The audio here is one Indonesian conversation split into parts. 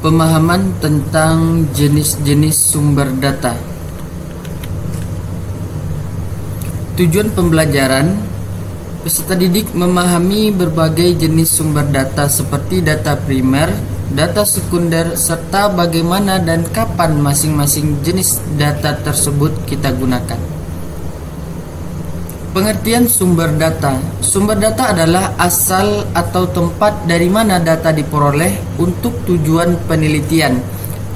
Pemahaman tentang jenis-jenis sumber data. Tujuan pembelajaran, peserta didik memahami berbagai jenis sumber data seperti data primer, data sekunder, serta bagaimana dan kapan masing-masing jenis data tersebut kita gunakan. Pengertian sumber data. Sumber data adalah asal atau tempat dari mana data diperoleh untuk tujuan penelitian,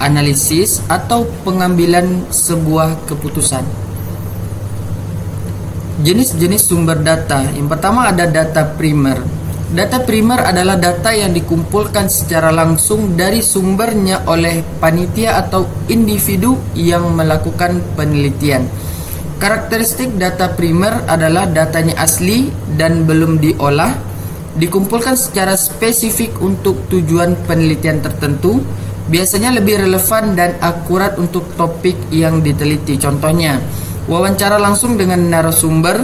analisis, atau pengambilan sebuah keputusan. Jenis-jenis sumber data. Yang pertama ada data primer. Data primer adalah data yang dikumpulkan secara langsung dari sumbernya oleh panitia atau individu yang melakukan penelitian. Karakteristik data primer adalah datanya asli dan belum diolah, dikumpulkan secara spesifik untuk tujuan penelitian tertentu, biasanya lebih relevan dan akurat untuk topik yang diteliti. Contohnya, wawancara langsung dengan narasumber,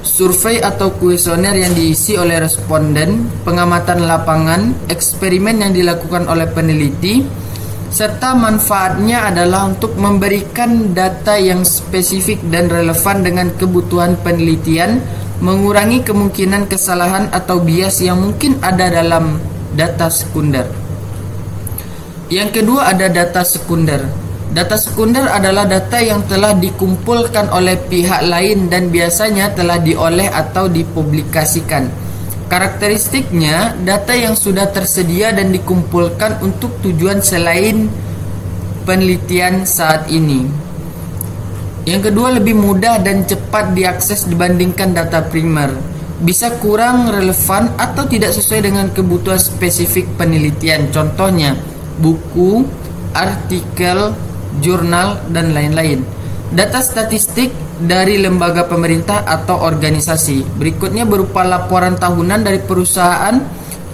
survei atau kuesioner yang diisi oleh responden, pengamatan lapangan, eksperimen yang dilakukan oleh peneliti, serta manfaatnya adalah untuk memberikan data yang spesifik dan relevan dengan kebutuhan penelitian, mengurangi kemungkinan kesalahan atau bias yang mungkin ada dalam data sekunder. Yang kedua ada data sekunder. Data sekunder adalah data yang telah dikumpulkan oleh pihak lain dan biasanya telah diolah atau dipublikasikan. Karakteristiknya, data yang sudah tersedia dan dikumpulkan untuk tujuan selain penelitian saat ini. Yang kedua, lebih mudah dan cepat diakses dibandingkan data primer. Bisa kurang relevan atau tidak sesuai dengan kebutuhan spesifik penelitian. Contohnya, buku, artikel, jurnal, dan lain-lain. Data statistik dari lembaga pemerintah atau organisasi. Berikutnya berupa laporan tahunan dari perusahaan,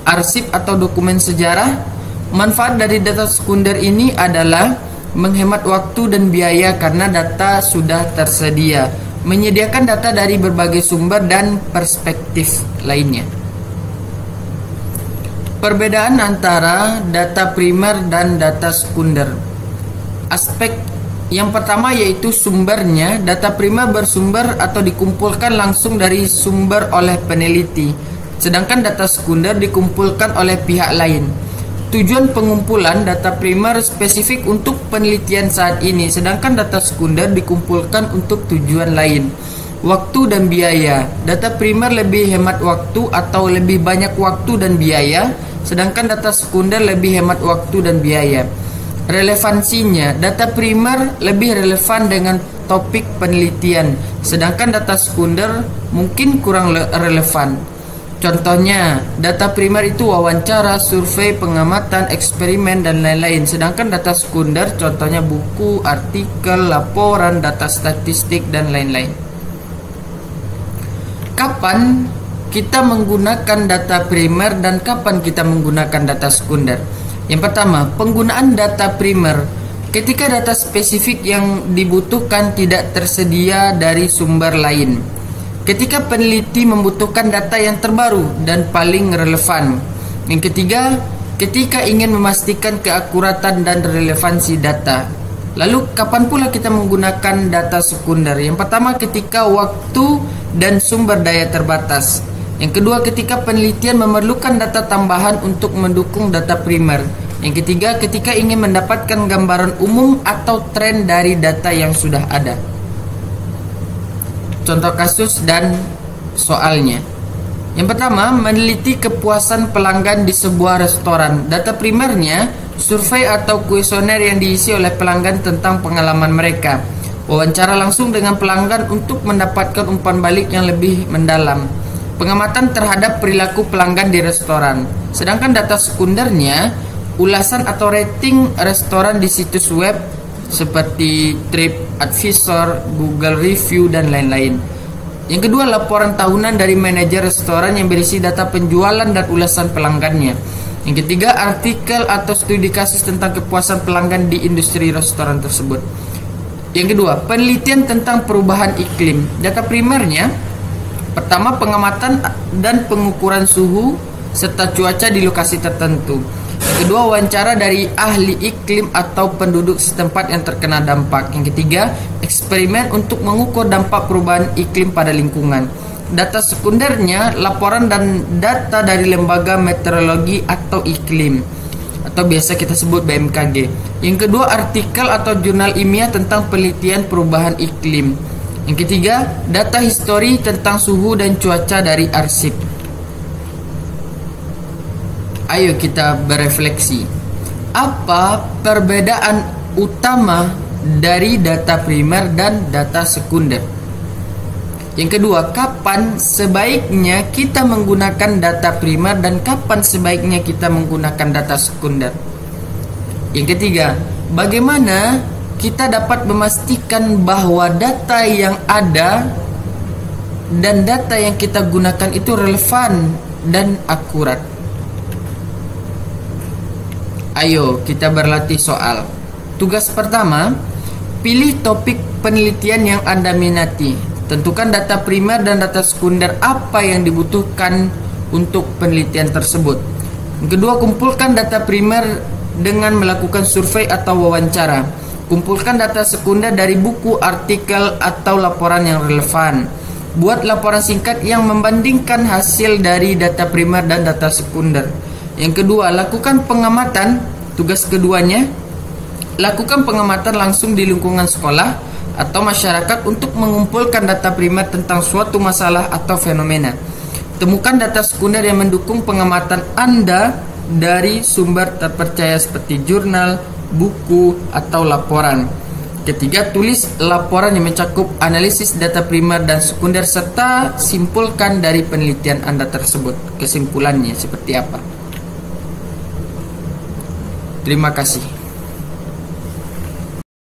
arsip atau dokumen sejarah. Manfaat dari data sekunder ini adalah menghemat waktu dan biaya karena data sudah tersedia, menyediakan data dari berbagai sumber dan perspektif lainnya. Perbedaan antara data primer dan data sekunder. Aspek yang pertama yaitu sumbernya. Data primer bersumber atau dikumpulkan langsung dari sumber oleh peneliti, sedangkan data sekunder dikumpulkan oleh pihak lain. Tujuan pengumpulan data primer spesifik untuk penelitian saat ini, sedangkan data sekunder dikumpulkan untuk tujuan lain. Waktu dan biaya. Data primer lebih hemat waktu atau lebih banyak waktu dan biaya, sedangkan data sekunder lebih hemat waktu dan biaya. Relevansinya, data primer lebih relevan dengan topik penelitian, sedangkan data sekunder mungkin kurang relevan. Contohnya, data primer itu wawancara, survei, pengamatan, eksperimen, dan lain-lain, sedangkan data sekunder contohnya buku, artikel, laporan, data statistik, dan lain-lain. Kapan kita menggunakan data primer dan kapan kita menggunakan data sekunder? Yang pertama, penggunaan data primer. Ketika data spesifik yang dibutuhkan tidak tersedia dari sumber lain. Ketika peneliti membutuhkan data yang terbaru dan paling relevan. Yang ketiga, ketika ingin memastikan keakuratan dan relevansi data. Lalu, kapan pula kita menggunakan data sekunder? Yang pertama, ketika waktu dan sumber daya terbatas. Yang kedua, ketika penelitian memerlukan data tambahan untuk mendukung data primer. Yang ketiga, ketika ingin mendapatkan gambaran umum atau tren dari data yang sudah ada. Contoh kasus dan soalnya. Yang pertama, meneliti kepuasan pelanggan di sebuah restoran. Data primernya, survei atau kuesioner yang diisi oleh pelanggan tentang pengalaman mereka. Wawancara langsung dengan pelanggan untuk mendapatkan umpan balik yang lebih mendalam. Pengamatan terhadap perilaku pelanggan di restoran. Sedangkan data sekundernya, ulasan atau rating restoran di situs web seperti TripAdvisor, Google Review, dan lain-lain. Yang kedua, laporan tahunan dari manajer restoran yang berisi data penjualan dan ulasan pelanggannya. Yang ketiga, artikel atau studi kasus tentang kepuasan pelanggan di industri restoran tersebut. Yang kedua, penelitian tentang perubahan iklim. Data primernya, pertama, pengamatan dan pengukuran suhu serta cuaca di lokasi tertentu. kedua, wawancara dari ahli iklim atau penduduk setempat yang terkena dampak. Yang ketiga, eksperimen untuk mengukur dampak perubahan iklim pada lingkungan. Data sekundernya, laporan dan data dari lembaga meteorologi atau iklim, atau biasa kita sebut BMKG. Yang kedua, artikel atau jurnal ilmiah tentang penelitian perubahan iklim. Yang ketiga, data histori tentang suhu dan cuaca dari arsip. Ayo kita berefleksi. Apa perbedaan utama dari data primer dan data sekunder? Yang kedua, kapan sebaiknya kita menggunakan data primer dan kapan sebaiknya kita menggunakan data sekunder? Yang ketiga, bagaimana kita dapat memastikan bahwa data yang ada dan data yang kita gunakan itu relevan dan akurat? Ayo kita berlatih soal. Tugas pertama, pilih topik penelitian yang Anda minati. Tentukan data primer dan data sekunder apa yang dibutuhkan untuk penelitian tersebut. Yang kedua, kumpulkan data primer dengan melakukan survei atau wawancara. Kumpulkan data sekunder dari buku, artikel, atau laporan yang relevan. Buat laporan singkat yang membandingkan hasil dari data primer dan data sekunder. Yang kedua, lakukan pengamatan. Tugas keduanya, lakukan pengamatan langsung di lingkungan sekolah atau masyarakat untuk mengumpulkan data primer tentang suatu masalah atau fenomena. Temukan data sekunder yang mendukung pengamatan Anda dari sumber terpercaya seperti jurnal, buku, atau laporan. Ketiga, tulis laporan yang mencakup analisis data primer dan sekunder serta simpulkan dari penelitian Anda tersebut. Kesimpulannya seperti apa? Terima kasih.